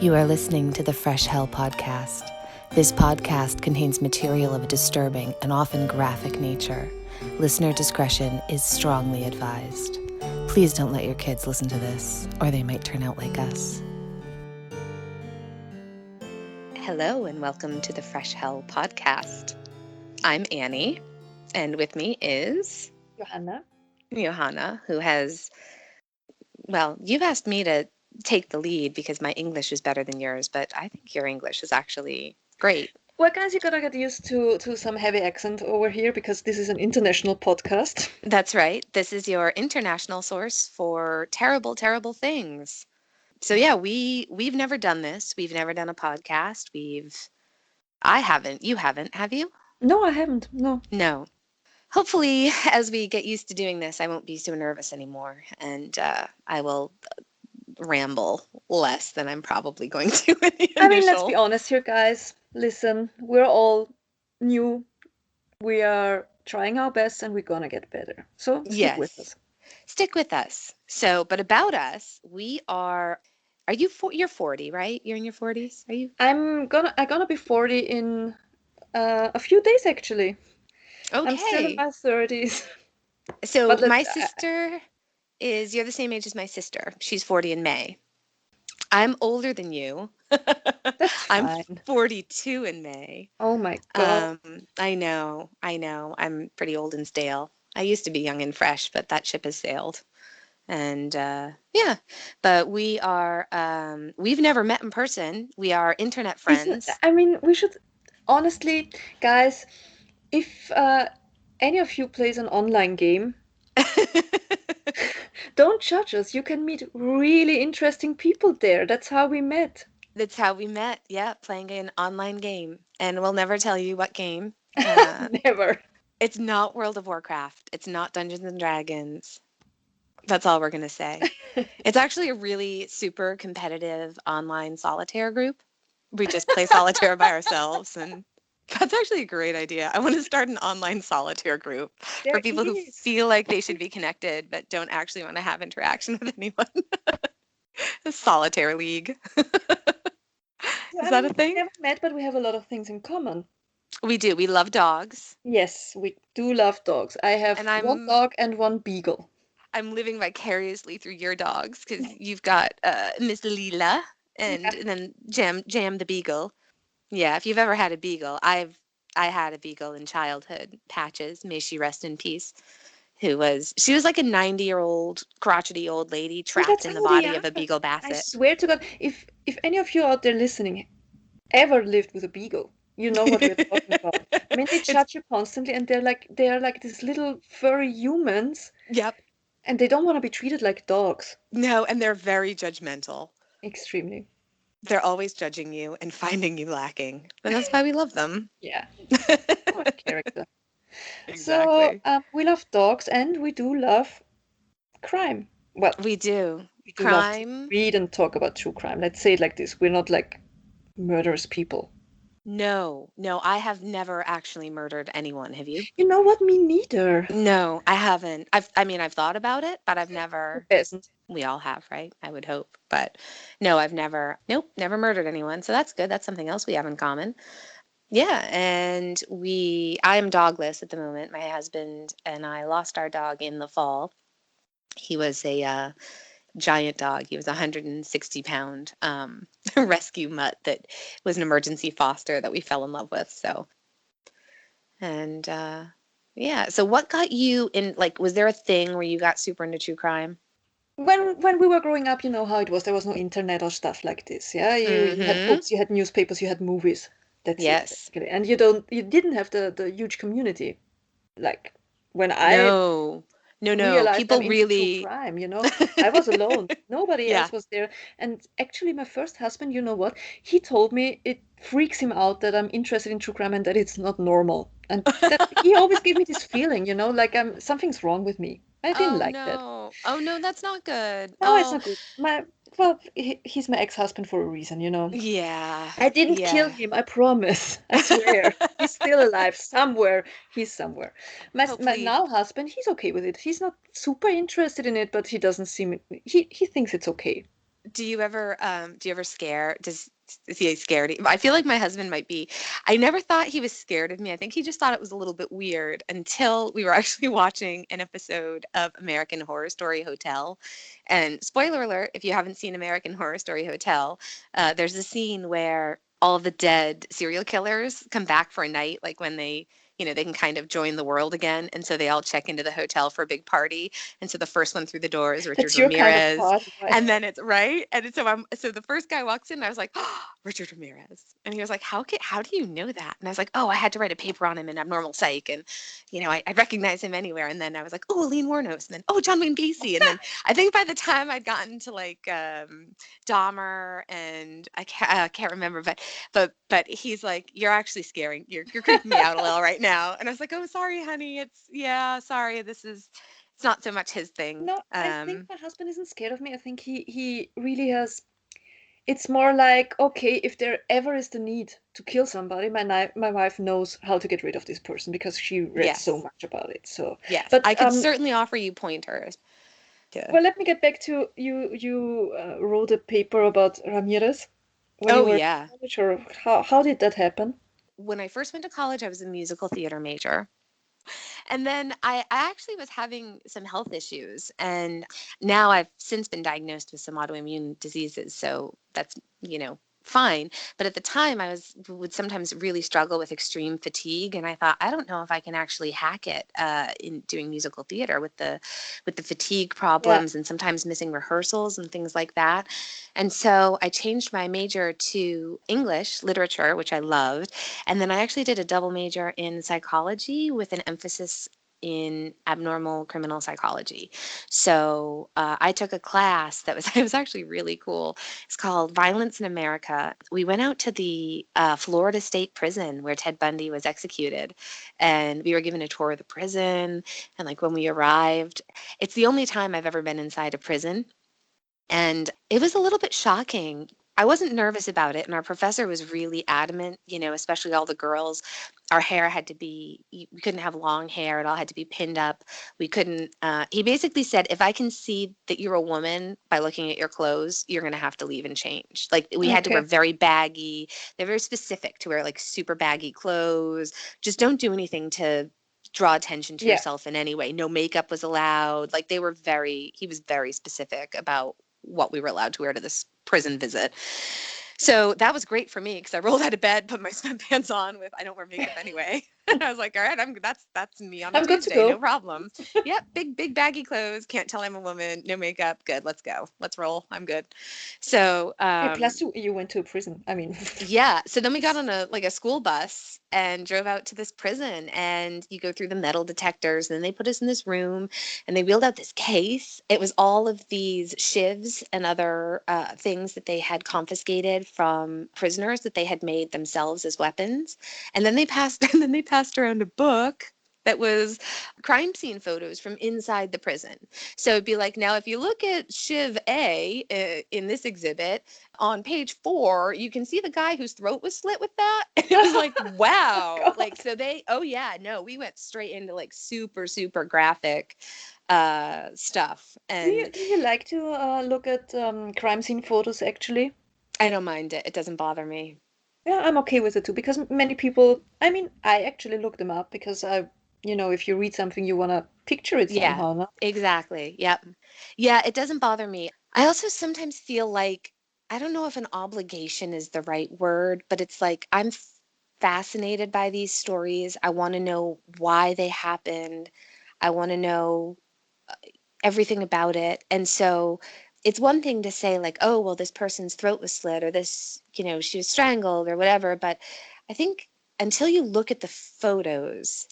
You are listening to the Fresh Hell podcast. This podcast contains material of a disturbing and often graphic nature. Listener discretion is strongly advised. Please don't let your kids listen to this, or they might turn out like us. Hello, and welcome to the Fresh Hell podcast. I'm Annie, and with me is Johanna, who has, well, you've asked me to take the lead because my English is better than yours, but I think your English is actually great. Well, guys, you gotta get used to some heavy accent over here because this is an international podcast. That's right. This is your international source for terrible, terrible things. So yeah, we've never done this. We've never done a podcast. I haven't. You haven't, have you? No, I haven't. No. No. Hopefully, as we get used to doing this, I won't be so nervous anymore, and I will ramble less than I'm probably going to in the initial. I mean, let's be honest here, guys. Listen, we're all new. We are trying our best, and we're gonna get better. So stick with us. Stick with us. So, but about us, we are. Are you? You're 40, right? You're in your 40s. Are you? I'm gonna be 40 in a few days, actually. Okay. I'm still in my 30s. So my sister is. You're the same age as my sister. She's 40 in May. I'm older than you. That's fine. I'm 42 in May. Oh my God. I know. I'm pretty old and stale. I used to be young and fresh, but that ship has sailed. And yeah, but we are, we've never met in person. We are internet friends. I mean, we should, honestly, guys, if any of you plays an online game, don't judge us. You can meet really interesting people there. That's how we met. That's how we met. Yeah, playing an online game. And we'll never tell you what game. Never. It's not World of Warcraft. It's not Dungeons and Dragons. That's all we're going to say. It's actually a really super competitive online solitaire group. We just play solitaire by ourselves, and that's actually a great idea. I want to start an online solitaire group for people who feel like they should be connected but don't actually want to have interaction with anyone. A solitaire league. Is that a thing? We haven't met, but we have a lot of things in common. We do. We love dogs. Yes, we do love dogs. I have one dog and one beagle. I'm living vicariously through your dogs because you've got Miss Leela and then Jam the beagle. Yeah, if you've ever had a beagle, I had a beagle in childhood, Patches, may she rest in peace, she was like a 90-year-old crotchety old lady trapped in the body of a beagle basset. I swear to God, if any of you out there listening ever lived with a beagle, you know what we're talking about. I mean, they judge you constantly, and they are like these little furry humans. Yep. And they don't want to be treated like dogs. No, and they're very judgmental. Extremely. They're always judging you and finding you lacking. And that's why we love them. Yeah. What a character. Exactly. So we love dogs and we do love crime. Well, we do. We do crime. Love to read and talk about true crime. Let's say it like this. We're not like murderous people. No, I have never actually murdered anyone. Have you? You know what? Me neither. No, I haven't. I've thought about it, but I've never. We all have, right? I would hope. But no, I've never murdered anyone. So that's good. That's something else we have in common. Yeah, and I am dogless at the moment. My husband and I lost our dog in the fall. He was a giant dog. He was a 160-pound rescue mutt that was an emergency foster that we fell in love with. So, and yeah. So what got you in, like, was there a thing where you got super into true crime? When we were growing up, you know how it was. There was no internet or stuff like this. Yeah, you had books, you had newspapers, you had movies. That's it, basically. And you didn't have the huge community. Like when No. People really true crime, you know. I was alone. Nobody else was there. And actually my first husband, you know what? He told me it freaks him out that I'm interested in true crime and that it's not normal. And he always gave me this feeling, you know, like something's wrong with me. I didn't like that. Oh no, that's not good. No, it's not good. He's my ex-husband for a reason, you know. Yeah. I didn't kill him, I promise. I swear. He's still alive somewhere. He's somewhere. My now husband, he's okay with it. He's not super interested in it, but he doesn't seem he thinks it's okay. Do you ever scare does is he scared? I feel like my husband might be. I never thought he was scared of me. I think he just thought it was a little bit weird until we were actually watching an episode of American Horror Story Hotel. And spoiler alert, if you haven't seen American Horror Story Hotel, there's a scene where all of the dead serial killers come back for a night, like when they can kind of join the world again. And so they all check into the hotel for a big party. And so the first one through the door is Richard That's your kind of Ramirez. party, right? And then it's right. And so the first guy walks in and I was like, oh, Richard Ramirez. And he was like, how do you know that? And I was like, oh, I had to write a paper on him in abnormal psych. And, I recognize him anywhere. And then I was like, oh, Aline Wuornos. And then, oh, John Wayne Gacy. And then I think by the time I'd gotten to like Dahmer and I can't remember, but he's like, you're actually scaring, you're creeping me out a little right now. And I was like, oh, sorry, honey. Yeah, sorry. It's not so much his thing. No, I think my husband isn't scared of me. I think he really has. It's more like, okay, if there ever is the need to kill somebody, my wife knows how to get rid of this person because she read so Yes. much about it. So, Yes. but I could certainly offer you pointers. Yeah. well, let me get back to you. You wrote a paper about Ramirez when you Oh, were in yeah. college, or how did that happen? When I first went to college, I was a musical theater major. And then I actually was having some health issues. And now I've since been diagnosed with some autoimmune diseases. So that's, fine. But at the time would sometimes really struggle with extreme fatigue. And I thought, I don't know if I can actually hack it in doing musical theater with the fatigue Yeah, problems and sometimes missing rehearsals and things like that. And so I changed my major to English literature, which I loved. And then I actually did a double major in psychology with an emphasis in abnormal criminal psychology. So I took a class that was it was actually really cool. It's called Violence in America. We went out to the Florida State Prison where Ted Bundy was executed, and we were given a tour of the prison. And like when we arrived, it's the only time I've ever been inside a prison. And it was a little bit shocking. I wasn't nervous about it, and our professor was really adamant, especially all the girls. Our hair had to be, we couldn't have long hair. It all had to be pinned up. We couldn't, he basically said, if I can see that you're a woman by looking at your clothes, you're going to have to leave and change. Like we had to wear okay. very baggy, they're very specific to wear like super baggy clothes. Just don't do anything to draw attention to Yeah. yourself in any way. No makeup was allowed. Like he was very specific about what we were allowed to wear to this prison visit. So that was great for me because I rolled out of bed, put my sweatpants on with I don't wear makeup anyway. And I was like, all right, that's me on a I'm good to Tuesday, no go. problem. Yep, big baggy clothes, can't tell I'm a woman, no makeup, good, let's go. Let's roll. I'm good. So Yeah, plus you went to a prison. I mean, yeah. So then we got on a school bus and drove out to this prison and you go through the metal detectors and then they put us in this room and they wheeled out this case. It was all of these shivs and other things that they had confiscated from prisoners that they had made themselves as weapons. And then they passed and then they passed around a book that was crime scene photos from inside the prison. So it'd be like, now if you look at Shiv A in this exhibit, on page 4, you can see the guy whose throat was slit with that. And it was like, wow. God. Like, so oh yeah, no, we went straight into like super, super graphic stuff. And Do you like to look at crime scene photos actually? I don't mind it. It doesn't bother me. Yeah, I'm okay with it too because many people, I mean, I actually look them up because if you read something, you want to picture it Yeah, somehow, no? exactly. Yep. Yeah, it doesn't bother me. I also sometimes feel like, I don't know if an obligation is the right word, but it's like I'm fascinated by these stories. I want to know why they happened. I want to know everything about it. And so it's one thing to say, like, oh, well, this person's throat was slit or this, she was strangled or whatever. But I think until you look at the photos,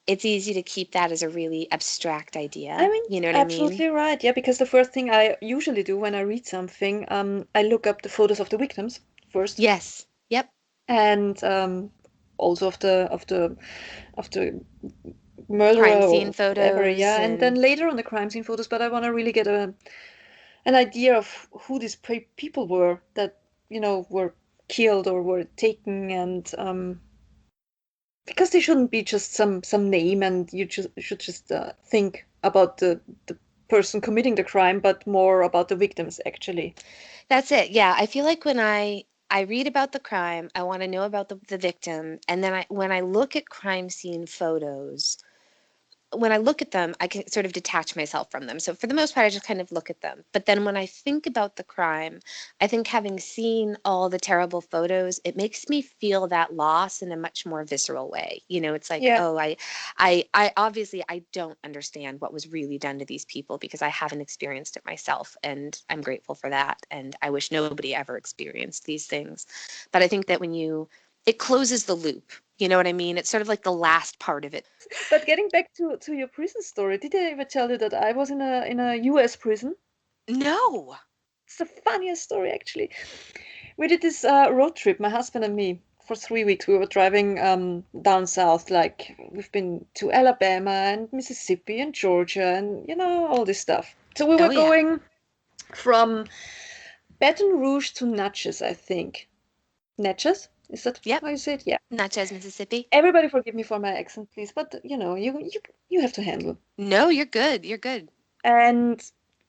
it's easy to keep that as a really abstract I idea. mean, You know what I mean? absolutely right. Yeah, because the first thing I usually do when I read something, I look up the photos of the victims first, Yes. Yep. and also of the murderer Crime scene or whatever. photos Yeah, and then and later on the crime scene photos. But I want to really get an idea of who these people were that were killed or were taken, and because they shouldn't be just some name, and you just should just think about the person committing the crime, but more about the victims, actually. That's it. Yeah, I feel like when I read about the crime, I want to know about the victim, and then when I look at crime scene photos, when I look at them, I can sort of detach myself from them. So for the most part, I just kind of look at them. But then when I think about the crime, I think having seen all the terrible photos, it makes me feel that loss in a much more visceral way. You know, it's like, Yeah. oh, I obviously I don't understand what was really done to these people because I haven't experienced it myself, and I'm grateful for that. And I wish nobody ever experienced these things. But I think that it closes the loop. You know what I mean? It's sort of like the last part of it. But getting back to your prison story, did I ever tell you that I was in a US prison? No. It's the funniest story, actually. We did this road trip, my husband and me, for 3 weeks. We were driving down south, like we've been to Alabama and Mississippi and Georgia and all this stuff. So we Oh were yeah. going from Baton Rouge to Natchez, I think. Natchez? Is that Yep. how you say it? Yeah. Natchez, Mississippi. Everybody forgive me for my accent, please, but you have to handle. No, you're good. You're good. And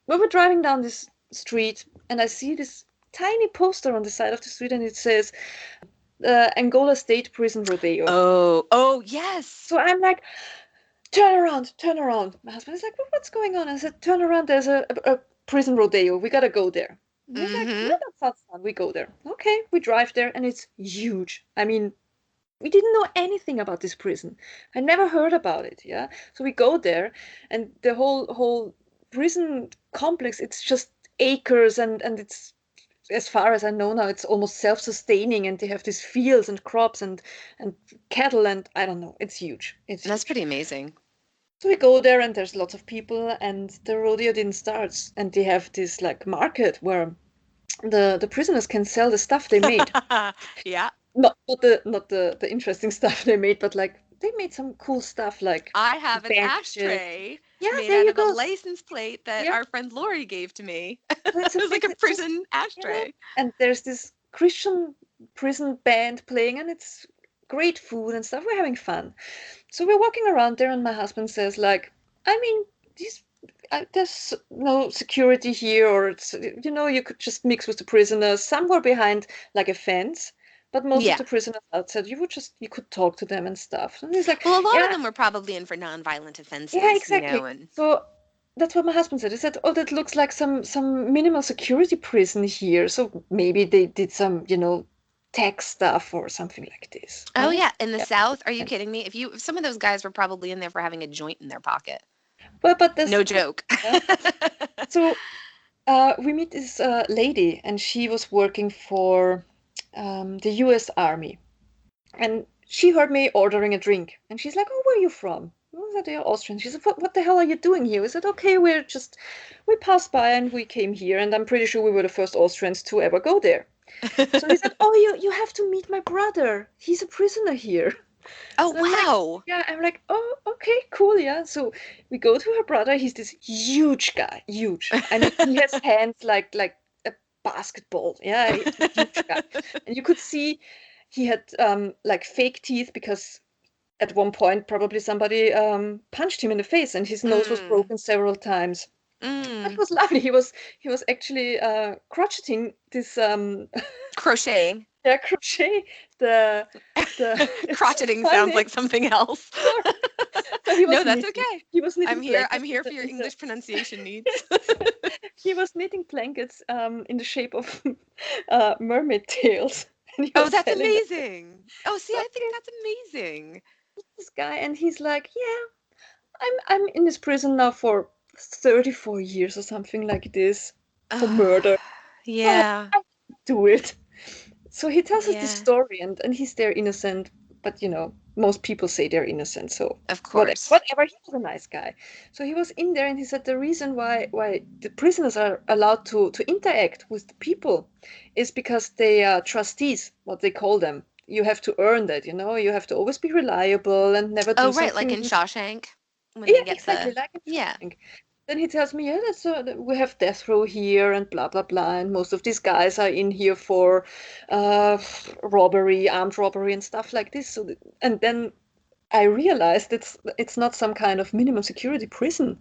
we were driving down this street, and I see this tiny poster on the side of the street, and it says Angola State Prison Rodeo. Oh, oh yes. So I'm like, turn around, turn around. My husband is like, well, what's going on? I said, turn around, there's a prison rodeo. We gotta go there. And he's like, yeah, Mm-hmm. that sounds fun. We go there. Okay, we drive there, and it's huge. I mean, we didn't know anything about this prison. I never heard about it, yeah. So we go there, and the whole prison complex, it's just acres, and it's, as far as I know now, it's almost self-sustaining, and they have these fields and crops and cattle, and I don't know, it's huge. It's That's huge. pretty amazing. So we go there, and there's lots of people, and the rodeo didn't start, and they have this like market where the prisoners can sell the stuff they made. Yeah. Not the interesting stuff they made, but like they made some cool stuff like I have an benches. ashtray Yeah, made there out you of a go. license plate that Yeah, our friend Lori gave to me. so It it's a was like big, a just prison yeah. ashtray. And there's this Christian prison band playing, and it's great food and stuff. We're having fun. So we're walking around there, and my husband says, like, I mean, these. There's no security here, or you could just mix with the prisoners. Some were behind like a fence, but most of Yeah. the prisoners outside, you could talk to them and stuff. And he's like, Well, a lot of yeah, them were probably in for nonviolent yeah, offenses, exactly. and So that's what my husband said. He said, "Oh, that looks like some minimal security prison here. So maybe they did some, tech stuff or something like this." oh Yeah. yeah, in the Yeah. South, are you And, kidding me? If some of those guys were probably in there for having a joint in their pocket. well, but that's No the thing. joke. Yeah. So we meet this lady, and she was working for the U.S. Army. And she heard me ordering a drink, and she's like, "Oh, where are you from?" I said, "You're Austrian." She said, "What the hell are you doing here?" We said, "Okay, we passed by and we came here, and I'm pretty sure we were the first Austrians to ever go there." So he said, "Oh, you have to meet my brother. He's a prisoner here." Oh So I'm like, wow. yeah, I'm like, "Oh, okay, cool, yeah." So we go to her brother. He's this huge guy, huge. I mean, he has hands like a basketball. Yeah, huge guy. And you could see he had like fake teeth because at one point probably somebody punched him in the face, and his nose was Mm, broken several times. But it mm. was lovely. He was actually crocheting this Crocheting. yeah, crochet the it's so Crotcheting sounds funny. like something else. Sorry. So he was No, that's knitting. okay. He was knitting I'm blankets here for your in the English pronunciation needs. he was knitting blankets in the shape of mermaid tails, and he Oh, was that's selling them. amazing. Oh, see, So I think that's amazing. this guy, and he's like, yeah, I'm in this prison now for 34 years or something like this for murder. So Yeah, I do it. So he tells us this yeah, story, and he's there innocent, but most people say they're innocent. So of whatever, course. whatever. He was a nice guy. So he was in there, and he said the reason why the prisoners are allowed to interact with the people is because they are trustees, what they call them. You have to earn that, you have to always be reliable and never do Oh, right, like in something. Shawshank when Yeah, they get exactly, the like in yeah. Shawshank. Then he tells me, yeah, we have death row here and blah blah blah, and most of these guys are in here for uh, robbery, armed robbery, and stuff like this. And then I realized it's not some kind of minimum security prison.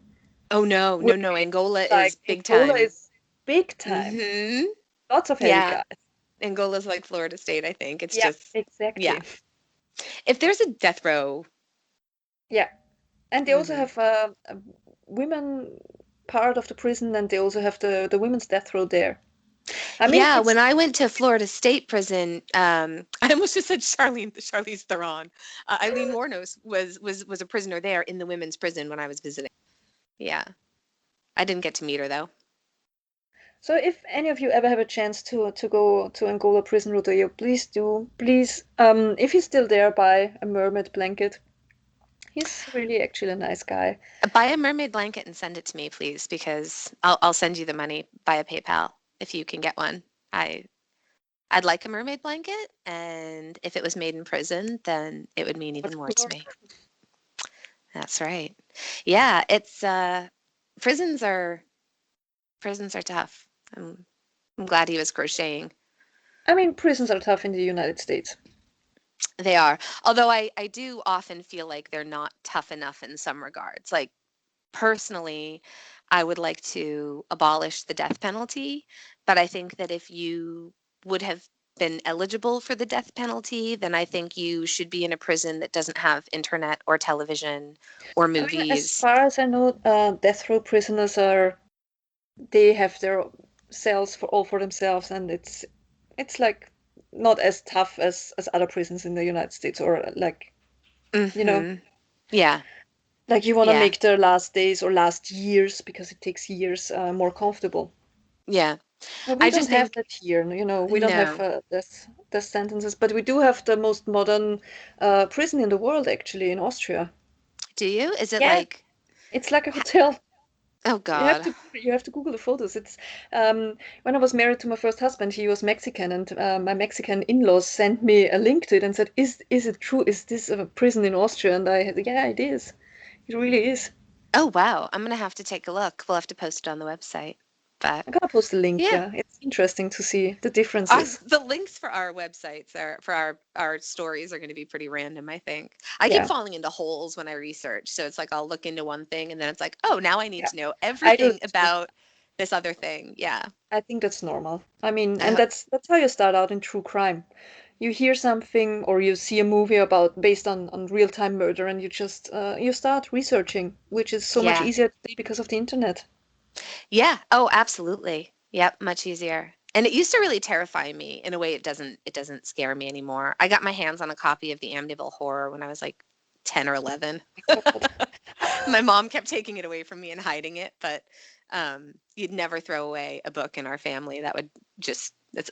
Oh no, Where no, no. Angola like is big Angola time. is big time. Mm-hmm. Lots of heavy Yeah. guys. Angola's like Florida State, I think. It's Yeah, just, yeah. exactly. If there's a death row, Yeah. And they also hmm have a women part of the prison, and they also have the women's death row there. I mean, yeah, it's when I went to Florida State Prison, I almost just said Charlize Theron. Eileen Wuornos was a prisoner there in the women's prison when I was visiting. Yeah, I didn't get to meet her though. so if any of you ever have a chance to go to Angola prison, Rodrigo, please do. Please, if he's still there, buy a mermaid blanket. He's really actually a nice guy. Buy a mermaid blanket and send it to me, please, because I'll send you the money via PayPal if you can get one. I I'd like a mermaid blanket, and if it was made in prison, then it would mean even Of more to course. me. That's right. Yeah, it's prisons are prisons are tough. I'm glad he was crocheting. I mean, prisons are tough in the United States. They are. Although I do often feel like they're not tough enough in some regards. Like personally, I would like to abolish the death penalty, but I think that if you would have been eligible for the death penalty, then I think you should be in a prison that doesn't have internet or television or I mean, as movies. far as I know, death row prisoners are they have their cells for all for themselves, and it's like not as tough as other prisons in the United States, or like you know, Mhm. Yeah. like you want to Yeah. make their last days or last years because it takes years more comfortable. Yeah. But we I don't just have think that here, we don't have no. this sentences, but we do have the most modern prison in the world, actually, in Austria. Do you? Is it Yeah, like it's like a hotel. oh You have God. to you have to Google the photos. It's when I was married to my first husband, he was Mexican, and my Mexican in-laws sent me a link to it and said, "Is it true? Is this a prison in Austria?" And I, yeah, it is. It really is. Oh wow. I'm gonna have to take a look. We'll have to post it on the website. But I'm gonna post a link. yeah. Yeah, it's interesting to see the differences. The links for our websites are for our stories are going to be pretty random, I think. I keep Yeah, falling into holes when I research. So it's like I'll look into one thing and then it's like, "Oh, now I need yeah, to know I do everything it too. about this other thing." Yeah. I think that's normal. I mean, I and hope that's how you start out in true crime. You hear something or you see a movie about based on real-time murder, and you just you start researching, which is so much yeah. easier today because of the internet. Yeah. Oh, absolutely. Yep, much easier. And it used to really terrify me. In a way it doesn't scare me anymore. I got my hands on a copy of the Amityville Horror when I was like 10 or 11. God. My mom kept taking it away from me and hiding it, but you'd never throw away a book in our family. That would just it's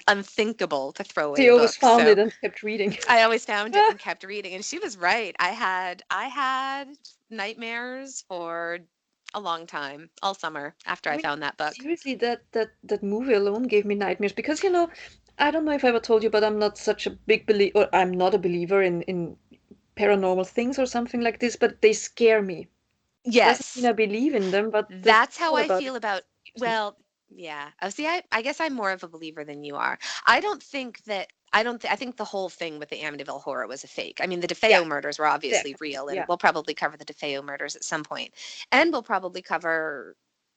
unthinkable to throw away They a always book. found So it and kept reading. I always found it and kept reading, and she was right. I had nightmares for a long time, all summer after I I mean, found that book. seriously, that movie alone gave me nightmares because I don't know if I ever told you, but I'm not such a big believer, or I'm not a believer in paranormal things or something like this, but they scare me. Doesn't mean Yes, I believe in them, but the that's how thought I about it feel about, scares me. well, yeah. Oh, see, I guess I'm more of a believer than you are. I don't think that I don't th- I think the whole thing with the Amityville Horror was a fake. I mean, the Yeah, DeFeo murders were obviously definitely. real, and Yeah, we'll probably cover the DeFeo murders at some point, and we'll probably cover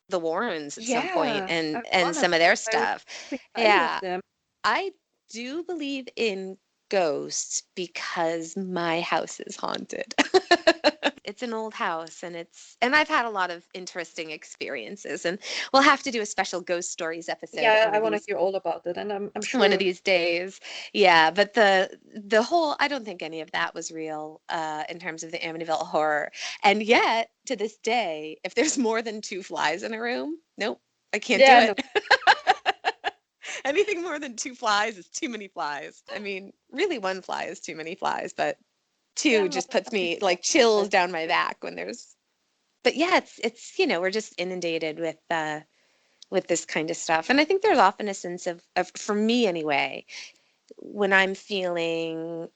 the Warrens at some point, yeah. and I and wanna some of their because I stuff. think highly of Yeah, them. I do believe in ghosts because my house is haunted. It's an old house and I've had a lot of interesting experiences, and we'll have to do a special ghost stories episode Yeah, I want to hear all about it, and I'm one of sure. these days. Yeah, but the whole I don't think any of that was real in terms of the Amityville horror. And yet to this day, if there's more than two flies in a room, nope, I can't do Yeah, no, it. Anything more than two flies is too many flies. I mean, really one fly is too many flies, but yeah, two I'm not just a puts big me fan like of chills flies down my either. back when there's but yeah, it's we're just inundated with this kind of stuff. And I think there's often a sense of for me anyway, when I'm feeling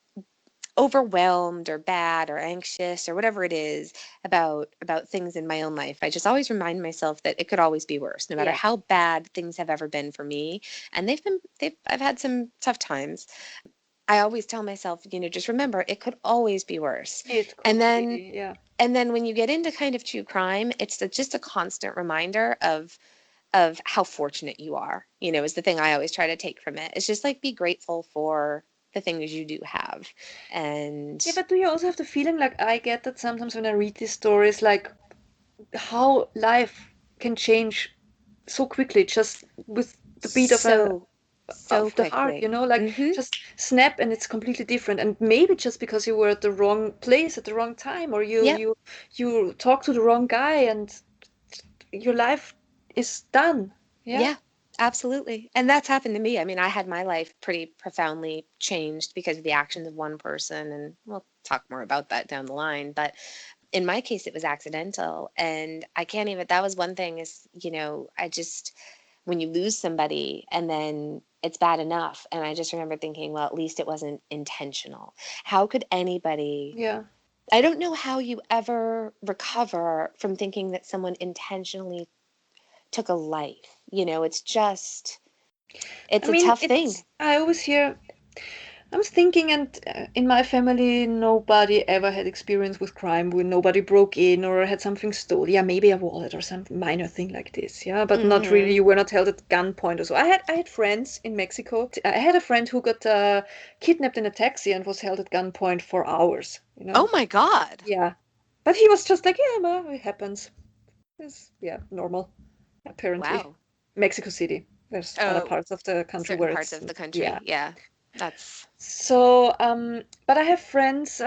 overwhelmed or bad or anxious or whatever it is about things in my own life, I just always remind myself that it could always be worse, no matter Yeah, how bad things have ever been for me. And I've had some tough times. I always tell myself, just remember it could always be worse. It And could then be, yeah. and then when you get into kind of true crime, it's just a constant reminder of how fortunate you are, is the thing I always try to take from it. It's just like be grateful for the things you do have. And Yeah, but do you also have the feeling like I get that sometimes when I read these stories, like how life can change so quickly, just with the beat so so of the heart, quickly. like Mhm. just snap and it's completely different. And maybe just because you were at the wrong place at the wrong time, or you Yep. you you talked to the wrong guy, and your life is done. Yeah. Yeah, absolutely. And that's happened to me. I mean, I had my life pretty profoundly changed because of the actions of one person, and we'll talk more about that down the line. But in my case, it was accidental. And I can't even, that was one thing is, I just, when you lose somebody and then it's bad enough. And I just remember thinking, well, at least it wasn't intentional. How could anybody, Yeah. I don't know how you ever recover from thinking that someone intentionally took a life. It's just, I it's a mean, tough thing. I always hear, I was thinking, and in my family, nobody ever had experience with crime. When nobody broke in or had something stolen. Yeah, maybe a wallet or some minor thing like this. Yeah, but not really. Hmm. You were not held at gunpoint or so. I had friends in Mexico. I had a friend who got kidnapped in a taxi and was held at gunpoint for hours. Oh my God. Yeah, but he was just like, yeah, ma, it happens. It's, yeah, normal. Apparently, Wow. Mexico City. There's other Oh, parts of the country certain where parts it's, of the yeah. country. Yeah. That's, So, but I have friends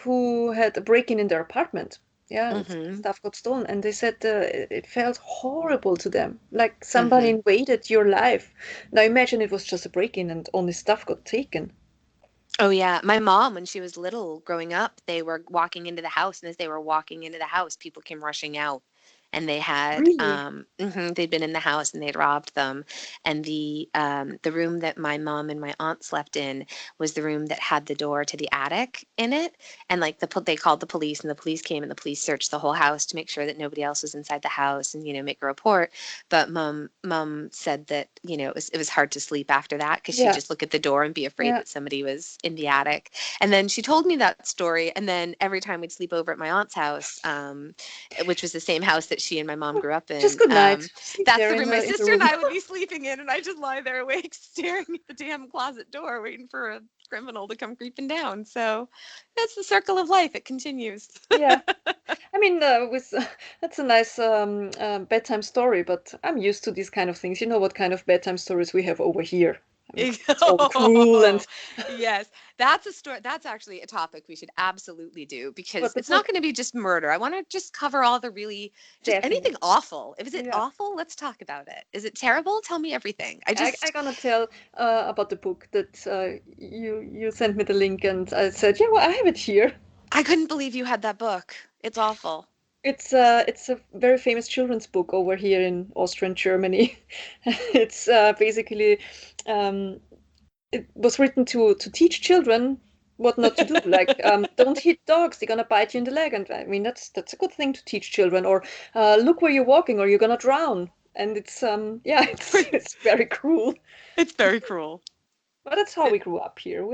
who had a break-in in their apartment. Yeah, hmm stuff got stolen, and they said it felt horrible to them, like somebody hmm invaded your life. Now imagine it was just a break-in and only stuff got taken. Oh yeah, my mom when she was little growing up, they were walking into the house and as they were walking into the house, people came rushing out and they had Really? they'd been in the house and they'd robbed them. And the room that my mom and my aunt slept in was the room that had the door to the attic in it. And like they called the police and the police came and the police searched the whole house to make sure that nobody else was inside the house and make a report. But mom said that, it was hard to sleep after that because she'd Yeah, just look at the door and be afraid yeah. that somebody was in the attic. And then she told me that story. And then every time we'd sleep over at my aunt's house, which was the same house that she and my mom Oh, grew up just in, good night. Sleep that's there the room my in the sister and room. I would be sleeping in. And I just lie there awake, staring at the damn closet door, waiting for a criminal to come creeping down. So that's the circle of life. It continues. Yeah. I mean, with that's a nice bedtime story, but I'm used to these kind of things. You know what kind of bedtime stories we have over here. I mean, it's all cruel Oh, and yes. That's a story. That's actually a topic we should absolutely do because but the it's not book going to be just murder. I want to just cover all the really, just anything definitely. awful. If is it Yeah. awful, let's talk about it. Is it terrible? Tell me everything. I I just, gonna tell about the book that you sent me the link and I said, yeah, well, I have it here. I couldn't believe you had that book. It's awful. It's a very famous children's book over here in Austria and Germany. It's basically um, it was written to teach children what not to do. Like, don't hit dogs; they're gonna bite you in the leg. And I mean, that's a good thing to teach children. Or look where you're walking, or you're gonna drown. And it's yeah, it's very cruel. It's very cruel. But that's how It, we grew up here.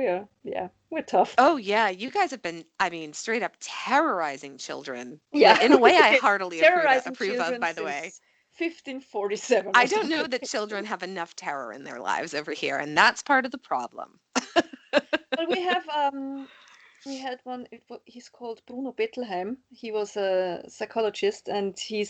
We're tough. oh yeah, you guys have been, I mean, straight up terrorizing children. Yeah, In a way I we've been heartily terrorizing approve of, children by the way. since 1547 I or don't know something that like children this. have enough terror in their lives over here, and that's part of the problem. But we had one. He's called Bruno Bettelheim. He was a psychologist, and he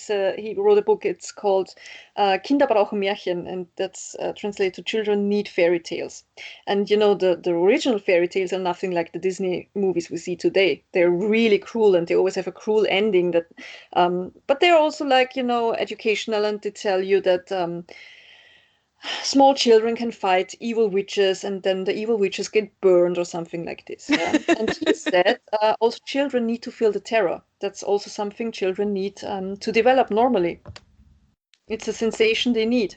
wrote a book. It's called Kinder brauchen Märchen, and that's translated to Children Need Fairy Tales. And you know the original fairy tales are nothing like the Disney movies we see today. They're really cruel, and they always have a cruel ending. But they're also like educational, and they tell you that. Small children can fight evil witches and then the evil witches get burned or something like this, yeah. And he said also children need to feel the terror. That's also something children need to develop normally. It's a sensation they need.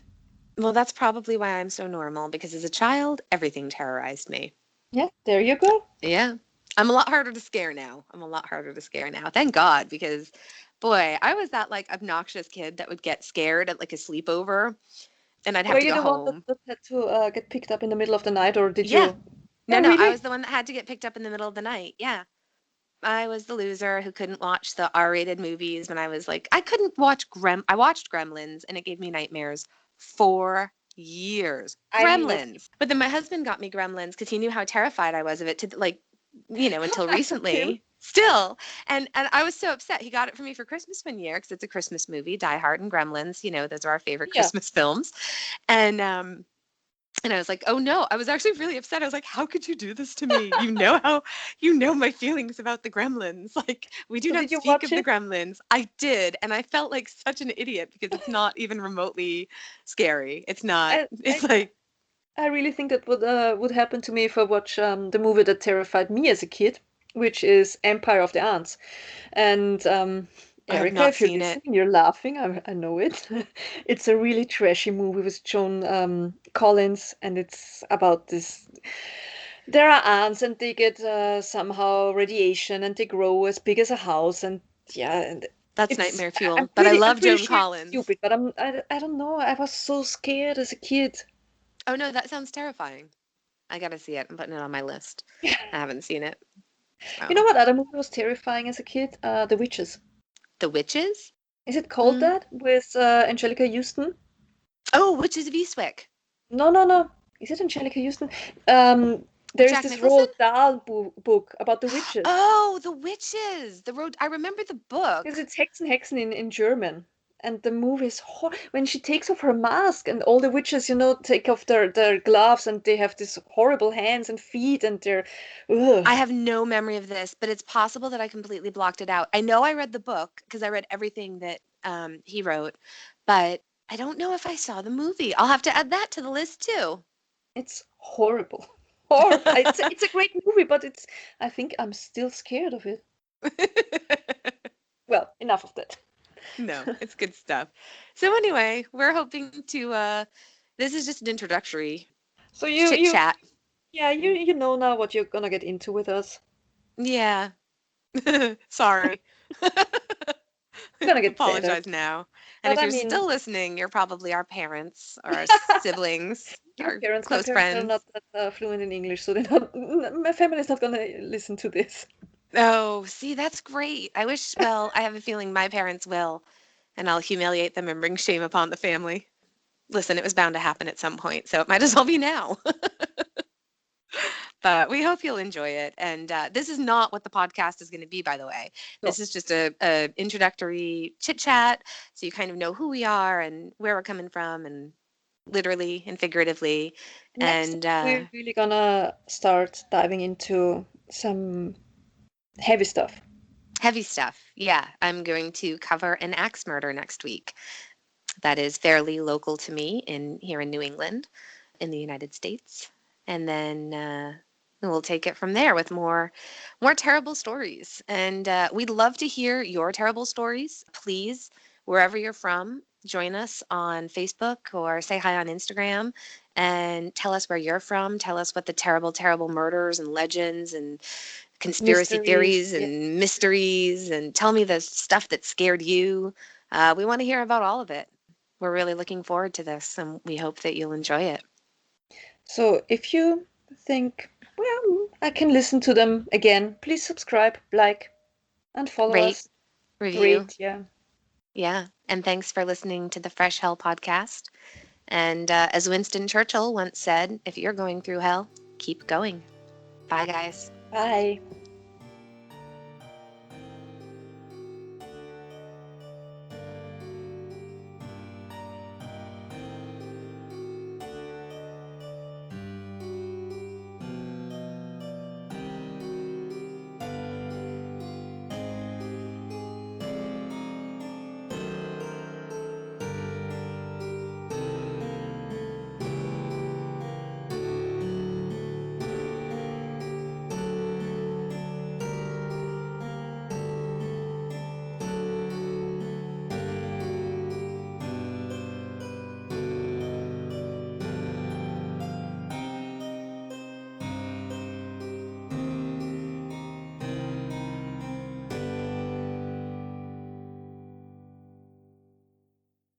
Well, that's probably why I'm so normal, because as a child, everything terrorized me. Yeah, there you go. Yeah. I'm a lot harder to scare now. I'm a lot harder to scare now. Thank God, because boy, I was that like obnoxious kid that would get scared at like a sleepover and I'd Were have to you go the one home. that had to get picked up in the middle of the night, or did Yeah. you? No, Oh, no, I really? was the one that had to get picked up in the middle of the night. Yeah. I was the loser who couldn't watch the R-rated movies when I was like, I couldn't watch I watched Gremlins and it gave me nightmares for years. I love Gremlins. But then my husband got me Gremlins because he knew how terrified I was of it to like, until I love him. recently. Still. And I was so upset. He got it for me for Christmas one year because it's a Christmas movie, Die Hard and Gremlins, those are our favorite Yeah. Christmas films. And I was like, "Oh no." I was actually really upset. I was like, "How could you do this to me? You know my feelings about the Gremlins. Like, we do So not did you speak watch of the it? Gremlins." I did, and I felt like such an idiot because it's not even remotely scary. It's not. I It's I like I really think that would happen to me if I watch the movie that terrified me as a kid, which is Empire of the Ants. And I have Erica, not if you're seen it. listening, you're laughing. I know it. It's a really trashy movie with Joan Collins, and it's about this. There are ants, and they get somehow radiation, and they grow as big as a house. And yeah, and That's it's. nightmare I'm fuel, but I pretty. I'm love pretty Joan sure it's Collins. stupid, but I don't know. I was so scared as a kid. Oh no, that sounds terrifying. I gotta see it. I'm putting it on my list. I haven't seen it. You know So, what other movie was terrifying as a kid? The Witches. The Witches? Is it called Mm. that with Angelica Houston? Oh, Witches of Eastwick No, no, no. Is it Angelica Houston? There with is Jack this Nicholson? Roald Dahl book about the witches. Oh, The Witches. The Road. I remember the Because book. it's Hexen in German. And the movie is when she takes off her mask and all the witches, take off their gloves and they have these horrible hands and feet and they're ugh. I have no memory of this, but it's possible that I completely blocked it out. I know I read the book because I read everything that he wrote, but I don't know if I saw the movie. I'll have to add that to the list too. It's horrible. Horrible. It's a great movie, but I think I'm still scared of it. Well, enough of that. No, it's good stuff. So anyway, we're hoping to this is just an introductory So chit chat. yeah, you know now what you're gonna get into with us. Yeah. Sorry. We're gonna get better. Apologize now. And But if I you're mean, still listening, you're probably our parents or our siblings, your our parents, my close parents are not friends. that fluent in English, so they're not. My family is not gonna listen to this. Oh, see, that's great. I wish, well, I have a feeling my parents will, and I'll humiliate them and bring shame upon the family. Listen, it was bound to happen at some point, so it might as well be now. But we hope you'll enjoy it. And this is not what the podcast is going to be, by the way. No, This is just a introductory chit chat, so you kind of know who we are and where we're coming from, and literally and figuratively. next And time we're really gonna start diving into some heavy stuff. heavy stuff. Yeah, I'm going to cover an axe murder next week. That is fairly local to me in here in New England, in the United States, and then we'll take it from there with more terrible stories. And we'd love to hear your terrible stories. Please, wherever you're from, join us on Facebook or say hi on Instagram and tell us where you're from. Tell us what the terrible, terrible murders and legends and conspiracy Mysteries, theories yeah. and mysteries, and tell me the stuff that scared you. We want to hear about all of it. We're really looking forward to this, and we hope that you'll enjoy it. So if you think, well, I can listen to them again, please subscribe, like, and follow Rate, us. review. Rate, yeah. Yeah. And thanks for listening to the Fresh Hell podcast. And as Winston Churchill once said, if you're going through hell, keep going. Bye, guys. Bye.